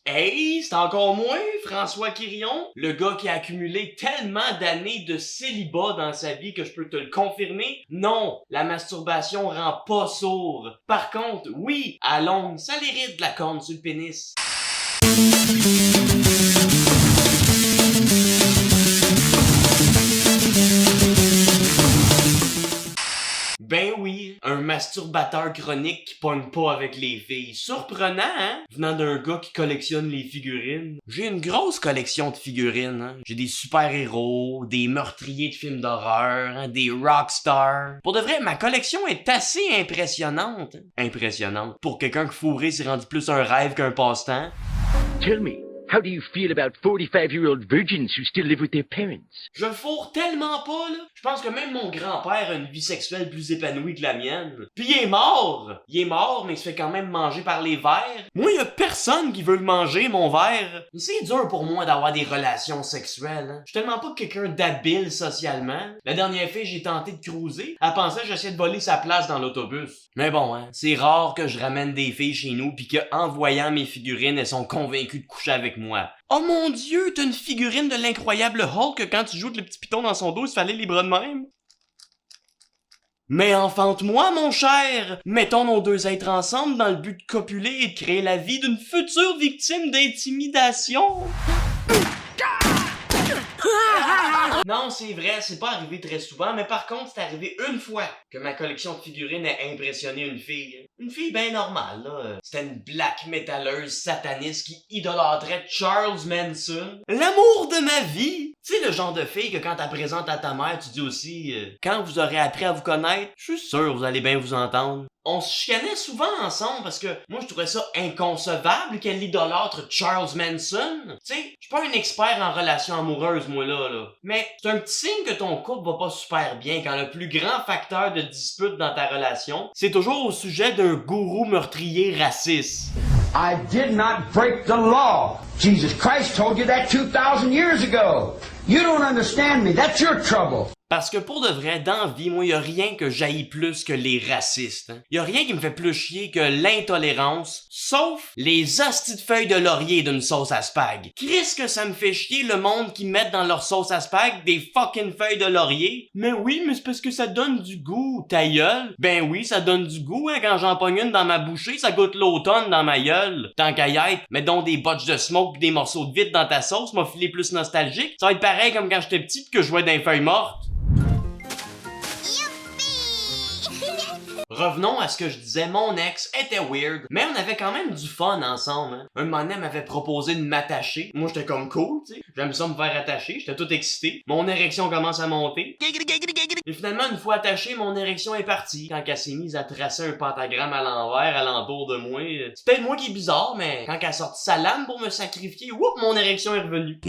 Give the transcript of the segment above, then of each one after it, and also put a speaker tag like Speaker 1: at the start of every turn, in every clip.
Speaker 1: Hey, c'est encore moi, François Quirion, le gars qui a accumulé tellement d'années de célibat dans sa vie que je peux te le confirmer. Non, la masturbation rend pas sourd. Par contre, oui, à longue, ça l'irrite de la corne sur le pénis. Ben oui, un masturbateur chronique qui pogne pas avec les filles. Surprenant, hein? Venant d'un gars qui collectionne les figurines. J'ai une grosse collection de figurines, hein? J'ai des super-héros, des meurtriers de films d'horreur, hein? Des rockstars. Pour de vrai, ma collection est assez impressionnante. Impressionnante. Pour quelqu'un que fourrer, c'est rendu plus un rêve qu'un passe-temps.
Speaker 2: Tell me, how do you feel about 45-year-old virgins who still live with their parents?
Speaker 1: Je fourre tellement pas, là. Je pense que même mon grand-père a une vie sexuelle plus épanouie que la mienne. Puis il est mort! Il est mort, mais il se fait quand même manger par les vers. Moi, y a personne qui veut le manger, mon verre. C'est dur pour moi d'avoir des relations sexuelles, hein. Je suis tellement pas quelqu'un d'habile socialement. La dernière fois, j'ai tenté de cruiser. Elle pensait que j'essayais de voler sa place dans l'autobus. Mais bon, hein, c'est rare que je ramène des filles chez nous pis que, en voyant mes figurines, elles sont convaincues de coucher avec moi. Oh mon dieu, t'as une figurine de l'incroyable Hulk que quand tu joues avec le petit piton dans son dos, il se fallait les bras de même? Mais enfante-moi, mon cher! Mettons nos deux êtres ensemble dans le but de copuler et de créer la vie d'une future victime d'intimidation! Non, c'est vrai, c'est pas arrivé très souvent, mais par contre, c'est arrivé une fois que ma collection de figurines a impressionné une fille. Une fille bien normale, là. C'était une black metalleuse sataniste qui idolâtrait Charles Manson. L'amour de ma vie! Tu sais, le genre de fille que quand t'as présente à ta mère, tu dis aussi quand vous aurez appris à vous connaître, je suis sûr vous allez bien vous entendre. On se chicanait souvent ensemble parce que moi je trouvais ça inconcevable qu'elle idolâtre Charles Manson. Tu sais, je suis pas un expert en relations amoureuses moi là. Mais c'est un petit signe que ton couple va pas super bien quand le plus grand facteur de dispute dans ta relation, c'est toujours au sujet d'un gourou meurtrier raciste.
Speaker 3: I did not break the law. Jesus Christ told you that 2,000 years ago. You don't understand me. That's your trouble.
Speaker 1: Parce que pour de vrai, dans la vie, moi, y a rien que j'haïs plus que les racistes. Hein. Y a rien qui me fait plus chier que l'intolérance, sauf les hosties de feuilles de laurier d'une sauce à spag. Qu'est-ce que ça me fait chier le monde qui met dans leur sauce à spag des fucking feuilles de laurier? Mais oui, mais c'est parce que ça donne du goût, ta gueule. Ben oui, ça donne du goût, hein, quand j'en pogne une dans ma bouchée, ça goûte l'automne dans ma gueule. Tant qu'à y être, mets donc des botches de smoke pis des morceaux de vitre dans ta sauce, m'a filé plus nostalgique. Ça va être pareil comme quand j'étais petite que je jouais dans feuilles mortes. Revenons à ce que je disais, mon ex était weird, mais on avait quand même du fun ensemble. Hein. Un moment donné, elle m'avait proposé de m'attacher. Moi, j'étais comme cool, tu sais. J'aime ça me faire attacher, j'étais tout excité. Mon érection commence à monter. Et finalement, une fois attachée, mon érection est partie. Quand elle s'est mise à tracer un pentagramme à l'envers, alentour de moi. C'est peut-être moi qui est bizarre, mais quand elle a sorti sa lame pour me sacrifier, whoop, mon érection est revenue.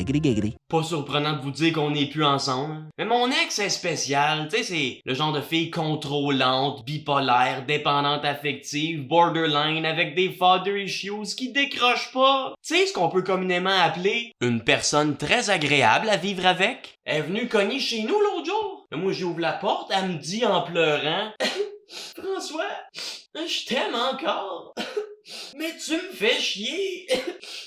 Speaker 1: Pas surprenant de vous dire qu'on n'est plus ensemble. Mais mon ex est spécial, tu sais, c'est le genre de fille contrôlante, bipolaire, dépendante affective, borderline, avec des father issues qui décrochent pas. Tu sais ce qu'on peut communément appeler une personne très agréable à vivre avec? Elle est venue cogner chez nous l'autre jour. Moi j'ouvre la porte, elle me dit en pleurant François, je t'aime encore. Mais tu me fais chier.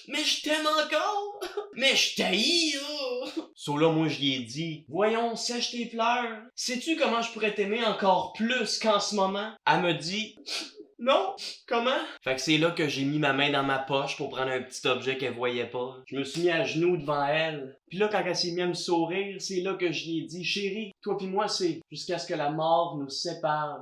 Speaker 1: Mais je t'aime encore. Mais je t'haïs, là. Là, moi, j'y ai dit, voyons, sèche tes pleurs. Sais-tu comment je pourrais t'aimer encore plus qu'en ce moment? Elle me dit, non, comment? Fait que c'est là que j'ai mis ma main dans ma poche pour prendre un petit objet qu'elle voyait pas. Je me suis mis à genoux devant elle. Puis là, quand elle s'est mise à me sourire, c'est là que j'y ai dit, chérie, toi pis moi, c'est jusqu'à ce que la mort nous sépare.